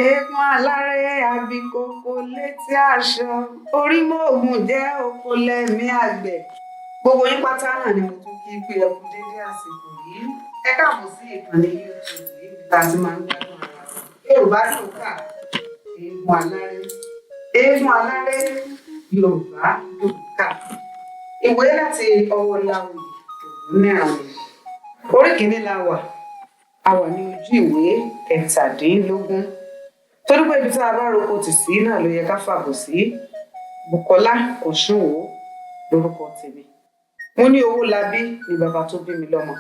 Eégún aláré abíkókó létí aṣọ orímọ̀ògùn jẹ́ oko lẹ́mí àgbẹ̀. Gbogbo yín pátá náà ni mo tún kí pé ẹ kú dédé àsìkò yìí. Ẹ káàbọ̀ sí ìkànnì YouTube yìí tá a ti máa ń gbádùn ara wa. Yorùbá dùn kà, eégún aláré. Eégún aláré, Yorùbá dùn kà. Ìwé láti ọwọ́ Láwùyí Ògúnníran. Orí kìíní la wà. A wà ní ojú ìwé kẹtàdínlógún. Torí pé ibi tá a bá roko tì sí náà ló yẹ ká fàbọ̀ sí. Bùkọ́lá Ọ̀ṣúnwò lórúkọ tèmi. Mo ní Owólabí ni bàbá tó bí mi lọ́mọ.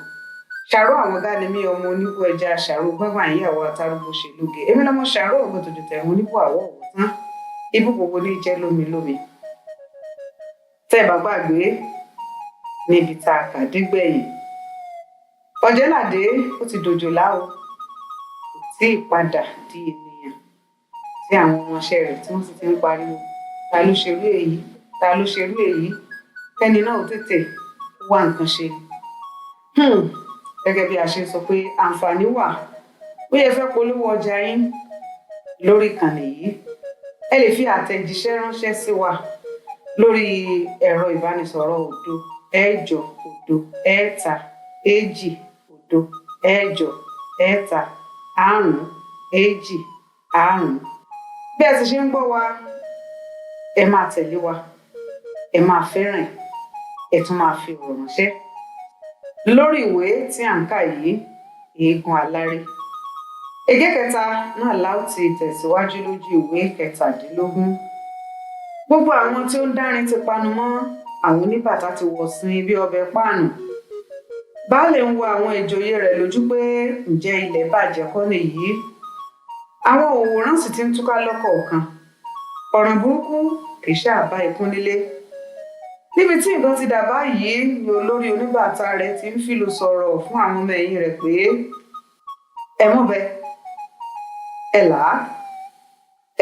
Ṣàró àwọn ọ̀gá ni mí ọmọ oníbú ẹja ṣàró gbọ́ngbà ìyàwó atárúgbó ṣe lóge. Èmi lọ́mọ ṣàró ògbótòjò tẹ̀wọ̀n oníbú àwọ̀ òwò tán. Ibú gbogbo ní jẹ́ lómi lómi. Tẹ́ ẹ bá gbàgbé níbi tá a kà dé gbẹ̀yìn. Ọ̀jẹ́ládé ó ti dòjòlá o. Kò tí ì padà di ènìyàn. Tí àwọn ọmọọṣẹ́ rẹ̀ tí wọ́n sì ti ń pariwo. Ta ló ṣerú èyí? Ta ló ṣerú èyí? Kẹ́ni náà ó tètè wá nǹkan ṣe. Gẹ́gẹ́ bí a ṣe sọ pé àǹfààní wà. Ó yẹ fẹ́ polówó ọjà yín lórí ìkànnì yìí. Ẹ lè fi àtẹ̀jíṣẹ́ ránṣẹ́ sí wa lórí ẹ̀rọ ìbánisọ̀rọ̀ 08076807525. Bí ẹ ti ṣe ń gbọ́ wa, ẹ máa tẹ̀lé wa, ẹ máa fẹ́ràn, ẹ tún máa fi ọ̀rọ̀ ránṣẹ́. Lórí ìwé tí à ń kà yìí, eégún aláré. Ègé kẹta náà láò ti tẹ̀síwájú lójú ìwé kẹtàdínlógún. Gbogbo àwọn tí ó ń dárin ti panu mọ́, àwọn oníbàtà ti wọ̀ sin bí ọbẹ̀ páànù. Baálé ń wo àwọn ìjòyè rẹ̀ lójú pé ǹjẹ́ ilẹ̀ bàjẹ́ kọ́ nìyí. Àwọn òwòrán sì ti ń túká lọ́kọ̀ọ̀kan. Ọ̀ràn burúkú kì í ṣàbá ikún nílé. Níbi tí nǹkan ti dà báyìí ni olórí oníbàtà rẹ̀ ti ń fìlù sọ̀rọ̀ fún àwọn ọmọ ẹ̀yìn rẹ̀ pé ẹ mọ́bẹ, ẹ làá,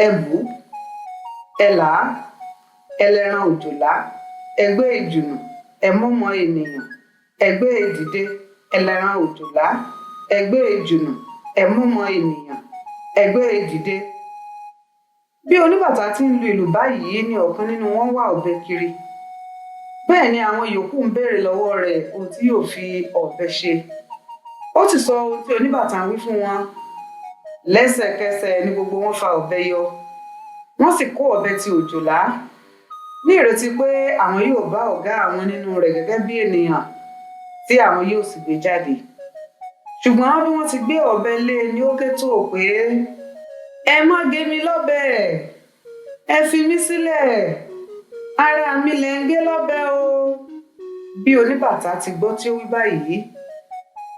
ẹ bù, ẹ làá, ẹlẹ́ran òjòlá, ẹgbẹ́ ìjùnù, ẹ mọ́mọ́ ènìyàn, ẹgbẹ́ ìdìde, ẹlẹ́ran òjòlá, ẹgbẹ́ ìjùnù, ẹ mọ́mọ́ ènìyàn, ẹgbẹ́ ìdìde. Bí oníbàtà ti ń lu ìlù báyìí ni ọ̀kan nínú wọn wá ọ̀bẹ kiri. Bẹ́ẹ̀ ni àwọn yòókù ń béèrè lọ́wọ́ rẹ̀ ohun tí yóò fi ọ̀bẹ ṣe. Ó ti sọ ohun tí oníbàtà ń wí fún wọn. Lẹ́sẹ̀kẹsẹ̀ ni gbogbo wọn fa ọ̀bẹ yọ. Wọ́n sì kó ọ̀bẹ ti òjòlá ní ìrètí pé àwọn yóò bá ọ̀gá àwọn nínú rẹ̀ gẹ́gẹ́ bí ènìyàn tí àwọn yóò sì gbé jáde. Ṣùgbọ́n bí wọ́n ti gbé ọ̀bẹ lé ní ó ké tó pé ẹ má gé mi lọ́bẹ, ẹ fi mí sílẹ̀, ara mi lẹ ń gé lọ́bẹ o. Bí oníbàtà ti gbọ́ tí ó wí báyìí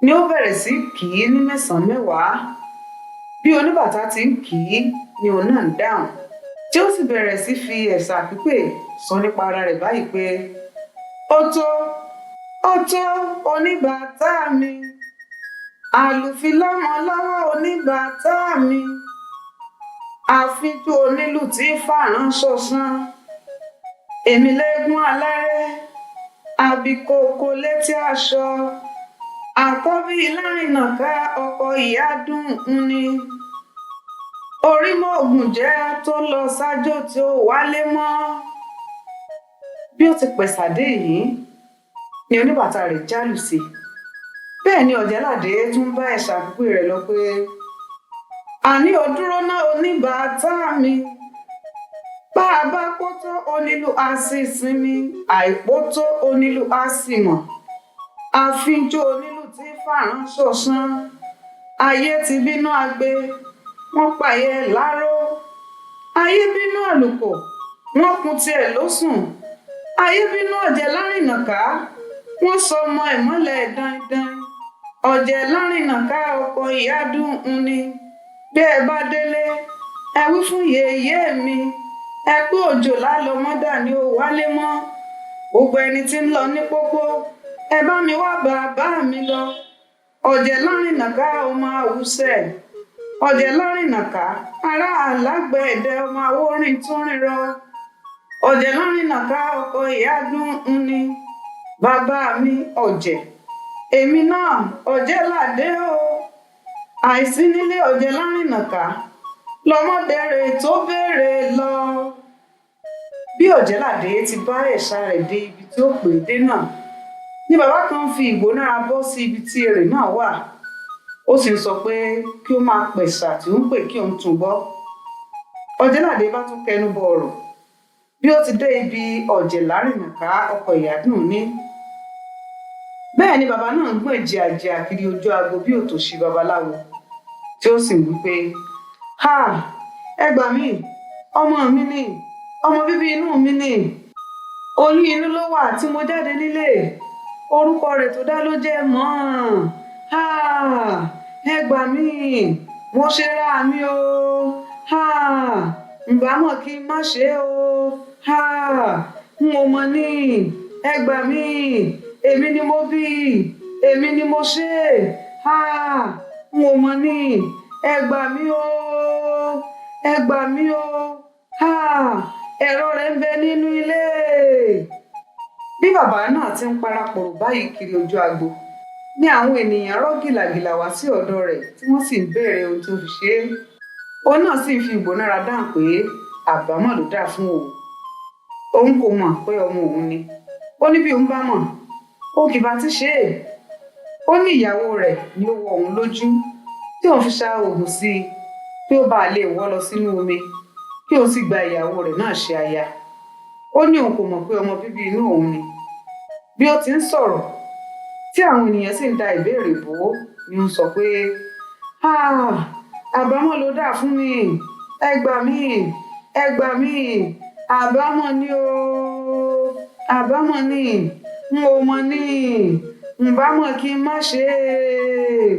ni ó bẹ̀rẹ̀ sí kì í ní mẹ́sàn-án mẹ́wàá. Bí oníbàtà ti ń kì í ni òun náà ń dáhùn, tí ó sì bẹ̀rẹ̀ sí fi ẹ̀sà pípè sọ nípa ara rẹ̀ báyìí pé ó tó oníbàtà mi, àlùfílọ́mọ lọ́wọ́ oníbàtà mi, àfijú onílù tí fàrán ṣọ̀ṣán, èmi léégún aláré abíkókó létí aṣọ, àkọ́bí lárìnàká ọkọ ìyádùn ni, orímọ̀ògùn jẹ́ tó lọ sájò tí ó wálé mọ́. Bí ó ti pẹ̀sàdé yìí ni oníbàtà rẹ̀ jálù sí. Bẹ́ẹ̀ ni Ọ̀jẹ́ládé tún bá ẹ̀sà pípé rẹ̀ lọ pé àní ò dúró náà oníbàtà mi, bá a bá kó tó onílù á sì sinmi, àìpó tó onílù á sì mọ̀, àfijó onílù tí fàrán ṣọ̀ṣán, ayé ti bínú agbe wọ́n pààyẹ láró, ayé bínú àlùkò wọ́n kun tiẹ̀ lósùn, ayé bínú ọ̀jẹ̀ lárìnàká wọ́n sọ ọmọ ìmọ́lẹ̀ dandan, ọ̀jẹ̀ lárìnàká ọkọ ìyádùn ni. Bí ẹ bá délé ẹ wí fún yèyé mi, ẹ pé òjòlá lọmọdà ni ó wálé mọ́. Gbogbo ẹni tí ń lọ ní pópó ẹ bá mi wá bàbá mi lọ. Ọ̀jẹ̀ lárìnàká ọmọ àwùsẹ̀, ọ̀jẹ̀ lárìnàká ará alágbẹ̀ẹ́dẹ ọmọ awórin tún rírọ, ọ̀jẹ̀ lárìnàká ọkọ ìyádùn ni. Bàbá mi ọ̀jẹ̀, èmi náà Ọ̀jẹ́ládé o. Àìsí nílé Ọ̀jẹ̀ lárìnàká lọmọ bẹ̀rẹ̀ tó béèrè lọ. Bí Ọ̀jẹ̀ládé ti bá ẹ̀ṣà rẹ̀ dé ibi tí ó pè é dé náà ni bàbá kan fi ìgbónára bọ́ sí ibi tí èrè náà wà. Ó sì ń sọ pé kí ó máa pẹ̀sà tí ó ń pè kí òun tún gbọ́. Ọ̀jẹ̀ládé bá tún kẹnu bọ ọ̀rọ̀. Bí ó ti dé ibi Ọ̀jẹ̀lárìnàká ọkọ ìyádùn ní. Bẹ́ẹ̀ ni bàbá náà ń gbọ̀n jìàjìà kiri ojú agbo bí òtòṣì babaláwo tí ó sì ń wí pé ẹ gbà mí, ọmọ mi ni, ọmọ bíbí inú mi ni, oyún inú ló wà tí mo jáde nílé, orúkọ rẹ̀ tó dá ló jẹ́ mọ́, ẹ gbà mí, mo ṣe ra mi o, ǹbá mọ̀ kí n má ṣe o, n ò mọ̀ ní, ẹ gbà mí, èmi ni mo bí, èmi ni mo ṣe, n ò mọ̀ ní, ẹ gbà mí o, ẹ gbà mí o, ẹ̀rọ rẹ̀ ń bẹ nínú ilé. Bí bàbá náà ti ń parapòrò báyìí kiri ojú agbo ní àwọn ènìyàn rọ́ gìlàgìlà wá sí ọ̀dọ̀ rẹ̀ tí wọ́n sì ń béèrè ohun tó fi ṣe é. Òun náà sì fi ìgbónára dáhùn pé àbámọ̀ ló dà fún òun. Òun kò mọ̀ pé ọmọ òun ni. Ó ní bí òun bá mọ̀, ó kì bá ti ṣe é. Ó ní ìyàwó rẹ̀ ni ó wọ òun lójú tí òun fi ṣá oògùn sí i kí ó bá lè wọ́ lọ sínú omi kí òun sì gba ìyàwó rẹ̀ náà ṣe aya. Ó ní òun kò mọ̀ pé ọmọ bíbí inú òun ni. Bí ó ti ń sọ̀rọ̀ tí àwọn ènìyàn sì ń da ìbéèrè bò ó ni ó ń sọ pé àbámọ̀ ló dà fún mi, ẹ gbà mí, ẹ gbà mí, àbámọ̀ ni o, àbámọ̀ ni, n ò mọ̀ ní, ǹbá mọ̀ kí n má ṣe é,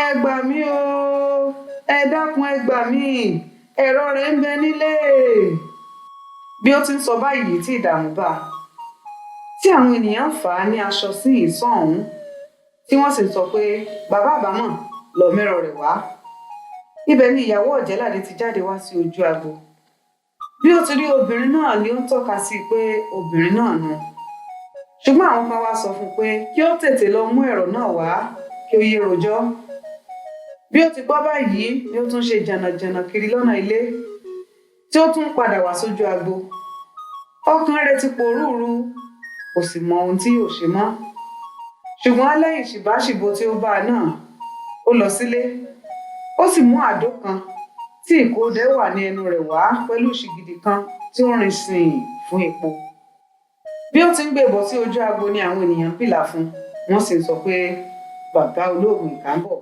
ẹ gbà mí o, ẹ dákun ẹ gbà mí, ẹ̀rọ rẹ̀ ń bẹ nílé. Bí ó ti ń sọ báyìí tí ìdààmú bá tí àwọn ènìyàn fà á ní aṣọ sí ìsọ̀ ọ̀hún tí wọ́n sì sọ pé bàbá àbámọ̀ lọ mẹ́rọ rẹ̀ wá. Ibẹ̀ ni ìyàwó Ọ̀jẹ̀ládé ti jáde wá sí ojú agbo. Bí ó ti rí obìnrin náà ni ó ń tọ́ka sí pé obìnrin náà nù. Ṣùgbọ́n àwọn kan wá sọ fún un pé kí ó tètè lọ mú ẹ̀rọ náà wá kí ó yé rojọ́. Bí ó ti gbọ́ báyìí ni ó tún ṣe jànàjànà kiri lọ́nà ilé tí ó tún padà wá sójú agbo. Ọkàn rẹ̀ ti pòrúurú, kò sì mọ ohun tí yóò ṣe mọ́. Ṣùgbọ́n lẹ́yìn ṣìbáṣìbo tí ó bá náà, ó lọ sílé. Ó sì mú àdó kan tí ìkódẹ wà ní ẹnu rẹ̀ wá pẹ̀lú ṣìgìdì kan tí ó rìn sìn fún epo. Bí ó ti ń gbé bọ̀ sí ojú agbo ni àwọn ènìyàn pìlà fún, wọ́n sì ń sọ pé bàbá olóògùn ìkà ń bọ̀.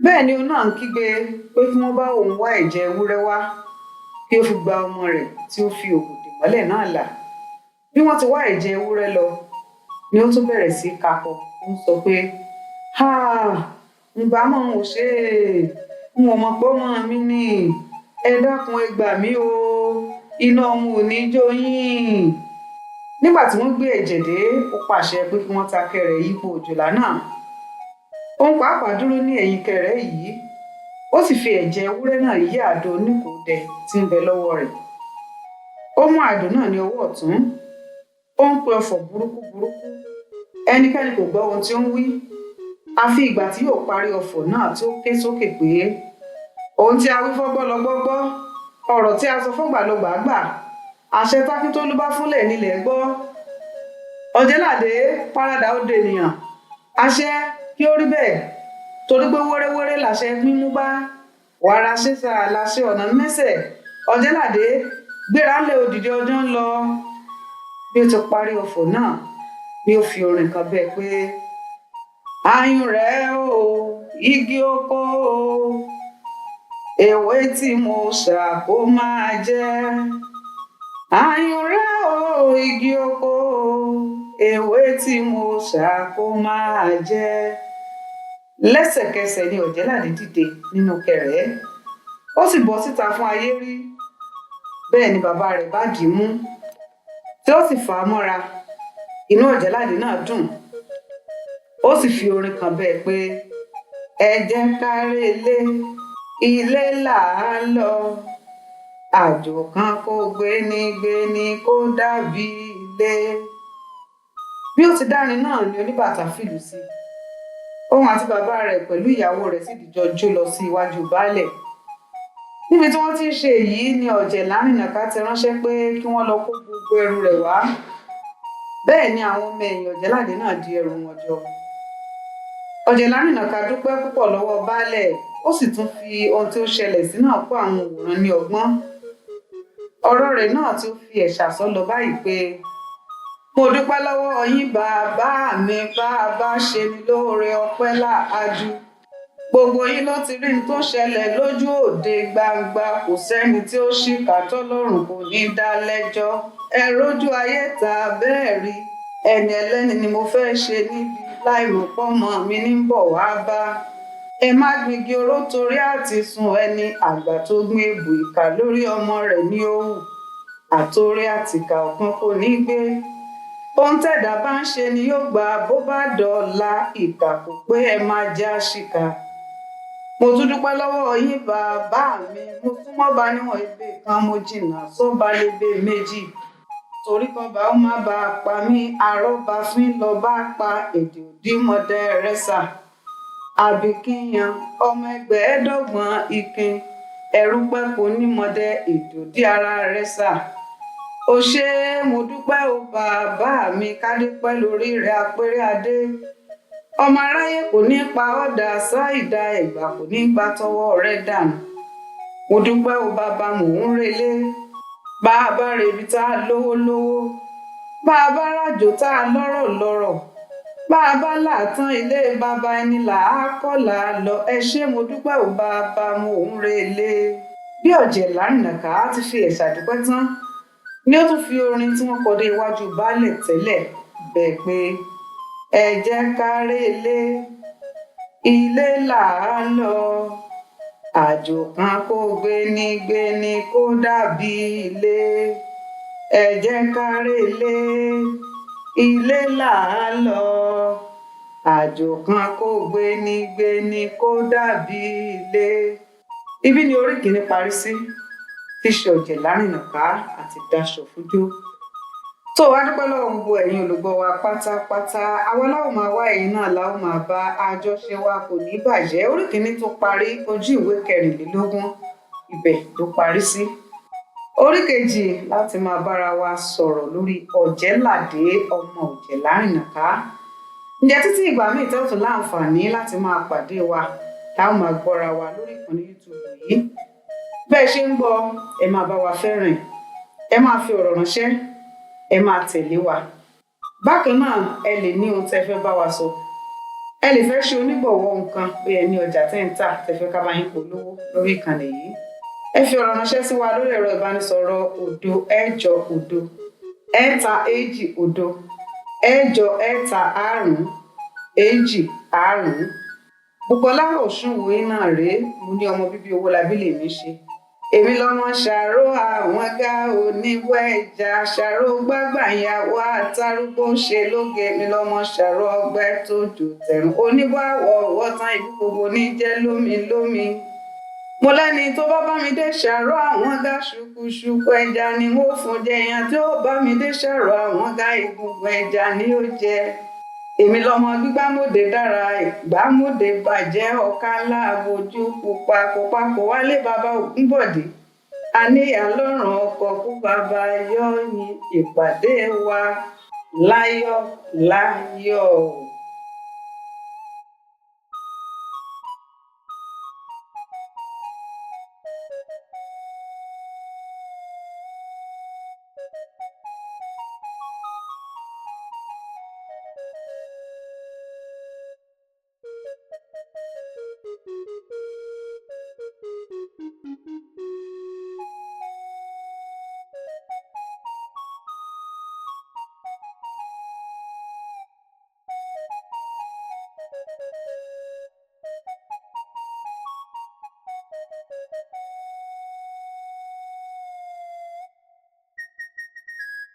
Bẹ́ẹ̀ ni òun náà ń kígbe pé kí wọ́n bá òun wá ẹ̀jẹ̀ ewúrẹ́ wá kí ó fi gba ọmọ rẹ̀ tí ó fi òkùn dè mọ́lẹ̀ náà là. Bí wọ́n ti wá ẹ̀jẹ̀ ewúrẹ́ lọ ni ó tún bẹ̀rẹ̀ sí kakọ. Ó ń sọ pé ǹbá mọ̀ ò ṣe é, n ò mọ̀ pé ọmọ mi ni, ẹ dákun ẹ gbà mí o, iná ọmọ ò ní jó yín. Nígbà tí wọ́n gbé ẹ̀jẹ̀ dé, ó pàṣẹ pé kí wọ́n ta kẹrẹ̀ yípo òjòlá náà. Òun pàápàá dúró ní ẹ̀yìn kẹrẹ̀ yìí, ó sì fi ẹ̀jẹ̀ ewúrẹ́ náà yí àdó oníkòódẹ tí ń bẹ lọ́wọ́ rẹ̀. Ó mú àdó náà ní ọwọ́ ọ̀tún, ó ń pe ọfọ̀ burúkú burúkú. Ẹnikẹ́ni kò gbọ́ ohun tí ó ń wí, àfi ìgbà tí yóò parí ọfọ̀ náà tí ó ké sókè pé ohun tí a wí fọ́gbọ́ lọ gbọ́gbọ́, ọ̀rọ̀ tí a sọ fọ́gbà lọ gbàgbà, àṣẹ Tákítólú bá fúnlẹ̀ nílẹ̀ gbọ́. Ọ̀jẹ̀ládé paradà ó dènìyàn, àṣẹ kí ó rí bẹ́ẹ̀, torí pé wéréwéré làṣẹ mímú bá, wàrà ṣẹṣà làṣẹ ọ̀nà mẹ́sẹ̀. Ọ̀jẹ̀ládé gbéra lé òdìdí ọjọ́ ń lọ. Bí ó ti parí ọfọ̀ náà ni ó fi orin kan bẹ́ẹ̀ pé ayùn rẹ̀ o, igi oko o, èwe tí mo ṣà kó máa jẹ́. Ayùn rẹ̀ o, igi oko o, èwe tí mo ṣà kó máa jẹ́. Lẹ́sẹ̀kẹsẹ̀ ni Ọ̀jẹ̀ládé dìde nínú kẹrẹ̀, ó sì bọ́ síta fún ayé rí. Bẹ́ẹ̀ ni bàbá rẹ̀ bá dì í mú tí ó sì fà á mọ́ra. Inú Ọ̀jẹ̀ládé náà dùn. Ó sì fi orin kan bẹ́ẹ̀ pé ẹ jẹ́ ká relé, ilé là á lọ, àjò kan kó gbéni kó dàbí ilé. Bí ó ti dárin náà ni oníbàtà fìlù sí. Òun àti bàbá rẹ̀ pẹ̀lú ìyàwó rẹ̀ sì dìjọ jó lọ sí iwájú baálẹ̀. Ní níbi tí wọ́n ti ń ṣe èyí ni Ọ̀jẹ̀lárìnàká ti ránṣẹ́ pé kí wọ́n lọ kó gbogbo ẹrù rẹ̀ wá. Bẹ́ẹ̀ ni àwọn ọmọ ẹ̀yìn Ọ̀jẹ̀ládé náà di ẹrù wọn jọ. Ọ̀jẹ̀lárìnàká dúpẹ́ púpọ̀ lọ́wọ́ baálẹ̀, ó sì tún fi ohun tí ó ṣẹlẹ̀ sí náà kó àwọn òwòrán ní ọgbọ́n. Ọ̀rọ̀ rẹ̀ náà tí ó fi ẹ̀ṣà sọ lọ báyìí pé mo dúpẹ́ lọ́wọ́ yín bàbá mi, bàbá ṣe ni lóore ọpẹ́ láàájú. Gbogbo yín ló ti rí ní tó ṣẹlẹ̀ lójú òde gbangba, kò sẹ́ni tí ó ṣìkà tọ́lọ́run kò ní dá lẹ́jọ́. Ẹ rójú ayé ta bẹ́ẹ̀ rí, ẹni ẹlẹ́ni ni mo fẹ́ ṣe níbi láìmọ̀ pọ́mọ mi ní bọ̀ wá bá. Ẹ má gbígi oró torí àti sun ẹni, àgbà tó gbin èbù ìkà lórí ọmọ rẹ̀ ní òwú. Àtorí àtìkà ọ̀kan kò ní gbé. Ohun tẹ̀dá bá ń ṣe ni yóò gbà bó bá dọ̀la, ìkà kò pé ẹ máa já ṣìkà. Mo tún dúpẹ́ lọ́wọ́ yín bàbá mi, mo súnmọ́ ba níwọ̀n ebè kan, mo jìnnà sọ́ba lébè méjì. Torí kan bá ó má bàa pa mí, àrọ́bà fín lọ bá pa èdè òdìmọ̀dé rẹ́sà. Àbíkíyan ọmọ ẹgbẹ̀ẹ́dọ́gbọ̀n ikin, ẹ̀rú pẹ́kọ̀ nímọ̀dé èdè òdì ara rẹ́sà. Ó ṣé mo dúpẹ́ o bàbá mi, kádé pẹ́ lórí rẹ̀ apéré adé. Ọmọ aráyé kò ní pa ọ̀dà ṣáìdá, ẹ̀gbà kò ní gbà tọwọ́ rẹ̀ dànù. Mo dúpẹ́ o bàbá, mò ń relé. Bàbá rebi tá a lówó lówó, bàbá rájò tá a lọ́rọ̀ lọ́rọ̀, bàbá làtàn ilé bàbá ẹni là á kọ́là lọ. Ẹ ṣé mo dúpẹ́ o bàbá, mò ń relé. Bí Ọ̀jẹ̀lárìnàká ti fi ẹ̀ṣà dúpẹ́ tán ni ó tún fi orin tí wọ́n kọ dé iwájú baálẹ̀ tẹ́lẹ̀ bẹ́ẹ̀ pé ẹ jẹ́ ká relé, ilé là á lọ. Àjò kan kó gbéni kó dàbí ilé. Ẹ jẹ́ ká relé, ilé là á lọ. Àjò kan kó gbéni kó dàbí ilé. Ibi ni orí kìíní parí sí, tí ṣe Ọ̀jẹ̀lárìnàká àti Daṣọ̀fúnjó. Tó wá dúpẹ́ lọ́wọ́ gbogbo ẹ̀yin olùgbọ́ wa pátápátá. Àwa láwọn máa wá, ẹ̀yin náà láwọn máa bá, àjọṣe wa kò ní bàjẹ́. Orí kìíní tó parí, ojú ìwé 24, ibẹ̀ ló parí sí. Orí kejì láti máa bára wa sọ̀rọ̀ lórí Ọ̀jẹ̀ládé ọmọ Ọ̀jẹ̀lárìnàká. Ǹjẹ́ títí ìgbà míì tẹ́ tún láǹfààní láti máa pàdé wa, táwọn máa gbọ́ra wa lórí ìkànnì YouTube yìí. Bẹ́ẹ̀ ṣe ń gbọ́, ẹ máa bá wa fẹ́ràn, ẹ máa fi ọ̀rọ̀ ránṣẹ́, ẹ máa tẹ̀lé wa. Bákan náà, ẹ lè ní ohun tẹ́ fẹ́ bá wa sọ. Ẹ lè fẹ́ ṣe onígbọ̀wọ́ nǹkan, bí ẹ ní ọjà tẹ́ ń tà tẹ́ fẹ́ ká bá yín polówó lórí ìkànnì yìí. Ẹ fi ọ̀rọ̀ ránṣẹ́ sí wa lórí ẹ̀rọ ìbánisọ̀rọ̀ 080 ẹ̀ta-èjì-òdo 8-ẹ̀ta-àrún-2-5. Bùkọ́lá Òṣùnwòye náà rèé, mo ní ọmọ bíbí Owólabí lèmi ṣe. Èmi lọmọ ṣàró àwọn gá oníwẹ̀ ẹja, ṣàró gbágbà ìyàwó àtàrúgbó ṣe lóge. Èmi lọmọ ṣàró ọgbẹ́ tó jò tẹ̀rùn, oníbàwọ̀ ọwọ́ tán ìlú gbogbo ní jẹ́ lómi lómi. Mo lẹ́ni tó bá mi dé ṣàró àwọn gá ṣùkúṣùkú ẹja ni wọ́n fún jẹ, èèyàn tí ó bá mi dé ṣàró àwọn gá egungun ẹja ni ó jẹ. Èmi lọmọ gbígbámòde dára, ìgbámòde bàjẹ́, ọ̀ká láàbòjú pupa kò wálé bàbá Ògúnbọ̀dé. Àníyàn lọ́rùn ọkọ̀ kú bàbá yọ̀yìn, ìpàdé wa láyọ̀ láyọ̀.